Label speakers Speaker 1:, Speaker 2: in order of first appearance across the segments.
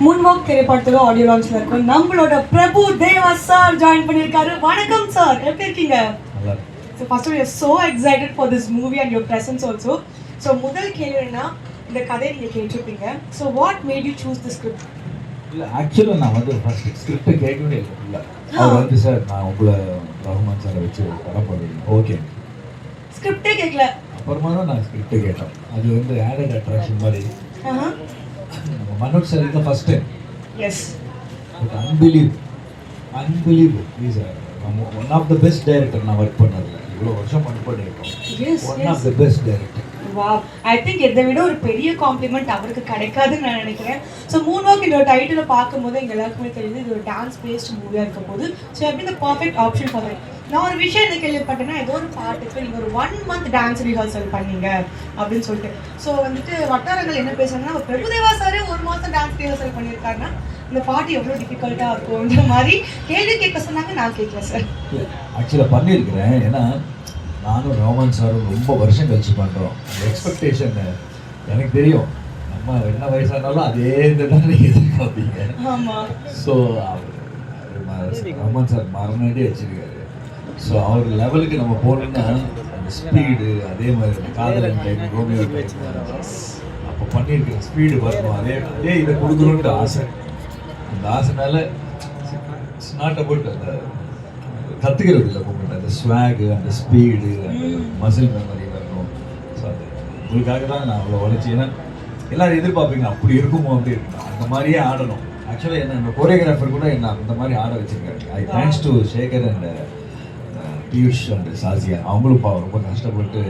Speaker 1: Moonwalk திரைப்படத்தோட audio லான்ச்ல இருக்கும். நம்மளோட பிரபு தேவா சார் ஜாயின் பண்ணியிருக்காரு. வணக்கம் சார், எப்படி இருக்கீங்க? So first of all, we are so excited for this movie and your presence also. So முதல் கேள்வி என்ன, இந்த கதையை நீங்க கேட்டிருப்பீங்க. So what made you choose the script?
Speaker 2: இல்லை ஆக்சுவலாக நான் வந்து ஃபர்ஸ்ட் ஸ்கிரிப்டை கேட்கவே இல்லை. அவர் வந்து சார் நான் உங்களை ரஹ்மான் சாரை வச்சு படம் போடுறீங்க, ஓகே.
Speaker 1: ஸ்கிரிப்டே கேட்கல,
Speaker 2: அப்புறமா தான் நான் ஸ்கிரிப்டை கேட்டோம். அது வந்து ஆடட் அட்ராக்ஷன் மாதிரி. மனோஜ் சார் தான் first time.
Speaker 1: Yes,
Speaker 2: but unbelievable please, one of the best director நான் ஒர்க் பண்ணதில்லை. இவ்வளோ வருஷம் ஒர்க் பண்ணியிருக்கோம். One of the best director.
Speaker 1: Wow, I think இதை விட ஒரு பெரிய காம்ப்ளிமெண்ட் அவருக்கு கிடைக்காதுன்னு நான் நினைக்கிறேன். ஸோ மூன்வாக் இந்த டைட்டிலை பார்க்கும்போது எங்கள் எல்லாருக்குமே தெரியுது இது ஒரு டான்ஸ் பேஸ்ட் மூவியாக இருக்கும் போது. ஸோ எப்படி இந்த பர்ஃபெக்ட் ஆப்ஷன் ஃபார் தட். நான் ஒரு விஷயம் என்ன கேள்விப்பட்டேன்னா, ஏதோ ஒரு பாட்டுக்கு நீங்கள் ஒரு 1 month டான்ஸ் ரிஹர்சல் பண்ணீங்க அப்படின்னு சொல்லிட்டு. ஸோ வந்துட்டு வட்டாரங்கள் என்ன பேசுறாங்கன்னா, பிரபுதேவா சாரே 1 மாதம் டான்ஸ் ரிஹர்சல் பண்ணியிருக்காருன்னா இந்த பாட்டு எவ்வளோ டிஃபிகல்ட்டாக இருக்கும்ன்ற மாதிரி கேள்வி கேட்க சொன்னாங்க. நான் கேட்கல சார்.
Speaker 2: ஆக்சுவலாக பண்ணியிருக்கிறேன். ஏன்னா நானும் ரஹ்மான் சாரும் ரொம்ப வருஷம் கழிச்சு பண்ணுறோம். எக்ஸ்பெக்டேஷன் எனக்கு தெரியும், நம்ம என்ன வயசானாலும் அதே இதுதான் நீங்கள் எதிர்பார்ப்பீங்க.
Speaker 1: ஆமாம்.
Speaker 2: ஸோ ரஹ்மான் சார் மரணே வச்சுருக்காரு. ஸோ அவர் லெவலுக்கு நம்ம போகணுன்னா அந்த ஸ்பீடு, அதே மாதிரி காதலன் டைம், ரோமியோ டைம் அப்போ பண்ணியிருக்கிற ஸ்பீடு வரணும். அதே இதை கொடுக்கணுன்ற ஆசை. அந்த ஆசைனால இட்ஸ் நாட் அபவுட் அந்த கற்றுக்கிறது இல்லை, உங்களுக்கு அந்த ஸ்வாகு, அந்த ஸ்பீடு, அந்த மசில் மெமரி வரணும். ஸோ அது உங்களுக்காக தான் நான் அவ்வளோ உழைச்சி. ஏன்னா எல்லோரும் எதிர்பார்ப்பீங்க அப்படி இருக்குமோ, அப்படி இருக்கணும், அந்த மாதிரியே ஆடணும். ஆக்சுவலாக என்ன கொரியோகிராஃபர் கூட என்ன அந்த மாதிரி ஆட வச்சுருக்காரு. I thanks to Shekar and Piyush and Sasiya. அவங்களும் ரொம்ப கஷ்டப்பட்டு.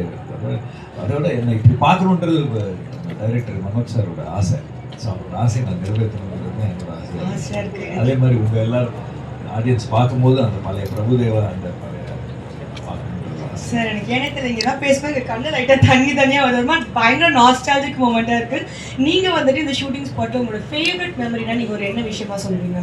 Speaker 2: அதோட என்னை இப்படி பார்க்கணுன்றது டைரக்டர் மனோஜ் சாரோட ஆசை. ஸோ அவரோட ஆசையை நான் நிறைவேற்றணுன்றது தான் என்னோட ஆசை. அதே மாதிரி உங்கள் எல்லாரும் ஆடியன்ஸ் பார்க்கும்போது அந்த பழைய பிரபுதேவா அந்த பழைய
Speaker 1: சார் எனக்கு ஏனே தெரியல, இங்கே தான் பேசும்போது எங்கள் கண்ணில் லைட்டாக தனியாக வருமா, பயங்கர நாஸ்டாலஜிக் மூமெண்ட்டாக இருக்குது. நீங்கள் வந்துட்டு இந்த ஷூட்டிங் ஸ்பாட்டில் உங்களோட ஃபேவரட் மெமரினா நீங்கள் ஒரு என்ன விஷயமா சொல்லுவீங்க?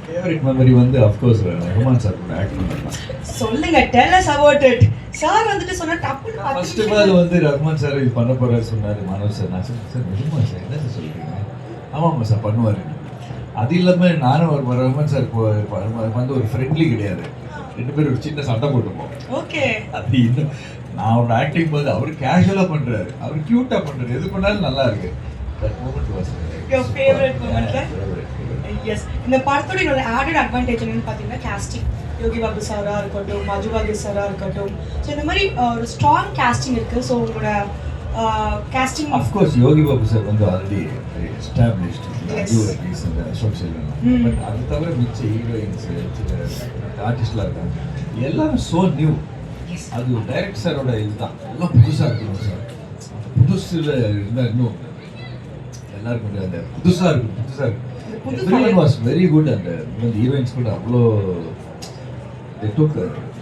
Speaker 2: ஃபேவரட் மெமரி வந்து அஃப்கோர்ஸ் ரஹ்மான் சார் கூட ஆக்ட் பண்ணலாம்.
Speaker 1: சொல்லுங்க, tell us about it. Sir வந்துட்டு சொன்னா டப்புன்னு
Speaker 2: ஃபர்ஸ்ட் ஆஃப் ஆல் வந்து ரஹ்மான் சார் இது பண்ண போறாரு சொன்னார். மனோஜ் சார் நான் சொன்னேன், சார் ரஹ்மான் சார் என்ன சார் சொல்றீங்க? ஆமாம் சார் பண்ணுவார். அது இல்லாமல் நானும் ஒரு ரஹ்மான் சார் வந்து ஒரு ஃப்ரெண்ட்லி கிடையாது. 2 பேரும் ஒரு சின்ன சண்டை போட்டுப்போம்.
Speaker 1: ஓகே. அது
Speaker 2: இன்னும் நான் அவரோட ஆக்டிங் போது அவர் கேஷுவலாக பண்ணுறாரு, அவர் க்யூட்டாக பண்ணுறாரு, எது பண்ணாலும் நல்லா இருக்கு. That moment was
Speaker 1: your favourite moment. Yes, இந்த படத்தோட இன்னொரு ஆடட் அட்வான்டேஜ் என்னன்னு பார்த்தீங்கன்னா காஸ்டிங். யோகி பாபு சாராக இருக்கட்டும், மஜு பாகு சாராக இருக்கட்டும். ஸோ இந்த மாதிரி ஒரு ஸ்ட்ராங் காஸ்டிங் இருக்குது. ஸோ உங்களோட casting
Speaker 2: of Yogi Babu sir வந்து ஆல்ரெடி எஸ்டாப்லிஷ்ட். அது இந்த அசோக் செல்வன். பட் அது தவிர மிச்ச ஹீரோயின்ஸ் ஆர்டிஸ்ட்லாம் இருக்காங்க, எல்லாரும் ஸோ நியூ. அது டைரக்ட் சாரோட இதுதான், எல்லாம் புதுசாக இருக்கணும் சார். புதுசில் இருந்தால் இன்னும் எல்லாருக்கும் கொஞ்சம் அந்த புதுசாக இருக்கும். Everyone was very good. அந்த ஹீரோயின்ஸ் கூட அவ்வளோ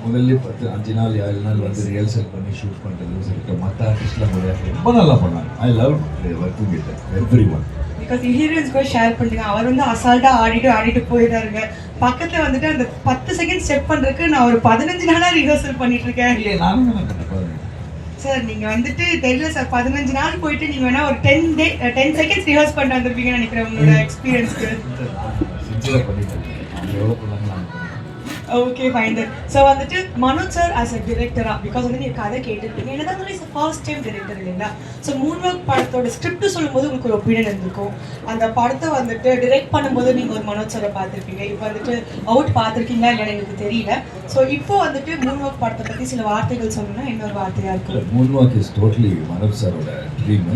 Speaker 2: முதல்ல 5 நாள் 7 நாள் வந்து ரிஹர்சல் பண்ணி ஷூட் பண்ணுறது சொல்லிட்டு மற்ற ஆர்டிஸ்ட்லாம் கூட ரொம்ப நல்லா பண்ணாங்க. I love working with everyone.
Speaker 1: Because heroines கூட ஷேர் பண்ணுங்க. அவர் வந்து அசால்ட்டாக ஆடிட்டு போயிடாருங்க. பக்கத்தில் வந்துட்டு அந்த 10 செகண்ட் ஸ்டெப் பண்ணுறதுக்கு நான் ஒரு 15 நாளாக ரிஹர்சல் பண்ணிட்டு இருக்கேன்.
Speaker 2: இல்லை நானும் கண்டிப்பாக
Speaker 1: சார் நீங்கள் வந்துட்டு தெரியல சார், 15 நாள் போயிட்டு நீங்கள் வேணா ஒரு 10 செகண்ட்ஸ் ரிஹர்ஸ் பண்ணிட்டு வந்திருப்பீங்கன்னு நினைக்கிறேன் உங்களோட எக்ஸ்பீரியன்ஸ்க்கு.
Speaker 2: சின்சியராக பண்ணிட்டேன். எவ்வளோ பண்ணாங்க.
Speaker 1: Okay fine. ஸோ வந்துட்டு மனோஜ் சார் ஆஸ் அ டிரெக்டராக, பிகாஸ் வந்து நீங்கள் கதை கேட்டுருப்பீங்க, என்னதான் இருந்தாலும் ஃபர்ஸ்ட் டைம் டிரெக்டர் இல்லைங்களா? ஸோ மூன்வாக் படத்தோட ஸ்கிரிப்ட் சொல்லும்போது உங்களுக்கு ஒரு ஒப்பீனியன் இருந்திருக்கும். அந்த படத்தை வந்துட்டு டிரெக்ட் பண்ணும்போது நீங்கள் ஒரு மனோஜ் சாரை பார்த்துருப்பீங்க. இப்போ வந்துட்டு அவுட் பார்த்துருக்கீங்களா இல்லைன்னு எனக்கு தெரியல. ஸோ இப்போ வந்துட்டு மூன்வாக் படத்தை பற்றி சில வார்த்தைகள் சொல்லணும்னா இன்னொரு வார்த்தையாக இருக்கும்.
Speaker 2: மூன்வாக் இஸ் டோட்டலி மனோஜ் சாரோட dream.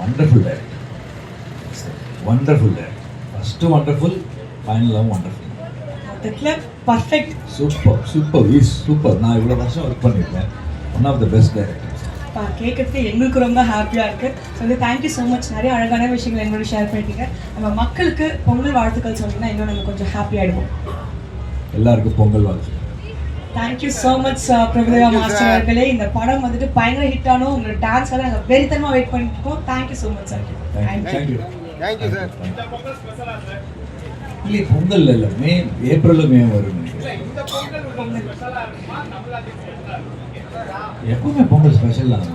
Speaker 2: Wonderful director, wonderful director. First wonderful, ஃபைனலாகவும் வண்டர்ஃபுல்.
Speaker 1: பர்ஃபெக்ட்.
Speaker 2: சூப்பர். நான் இவ்வளோ வருஷம் ஒர்க் பண்ணியிருக்கேன். One of the best directors.
Speaker 1: கேட்கறதுக்கு எங்களுக்கு ரொம்ப ஹாப்பியாக இருக்குது. ஸோ வந்து தேங்க்யூ ஸோ மச். நிறைய அழகான விஷயங்கள் என்னோட ஷேர் பண்ணிட்டீங்க. நம்ம மக்களுக்கு பொங்கல் வாழ்த்துக்கள் சொன்னீங்கன்னா இன்னும் நம்ம கொஞ்சம் ஹாப்பியாகிடுவோம்.
Speaker 2: எல்லாருக்கும் பொங்கல் வாழ்த்து.
Speaker 1: Thank you so much Prabhudeva master அவர்களே. இந்த படம் வந்துட்டு பயங்கர ஹிட் ஆனோம். உங்களோட டான்ஸ் எல்லாம் நாங்கள் வெறித்தனமாக வெயிட் பண்ணிட்டு இருக்கோம். Thank you so much sir.
Speaker 2: Thank you sir. இல்லை பொங்கல் இல்லை, ஏப்ரல் மே வரும். எப்பவுமே பொங்கல் ஸ்பெஷல் தான்.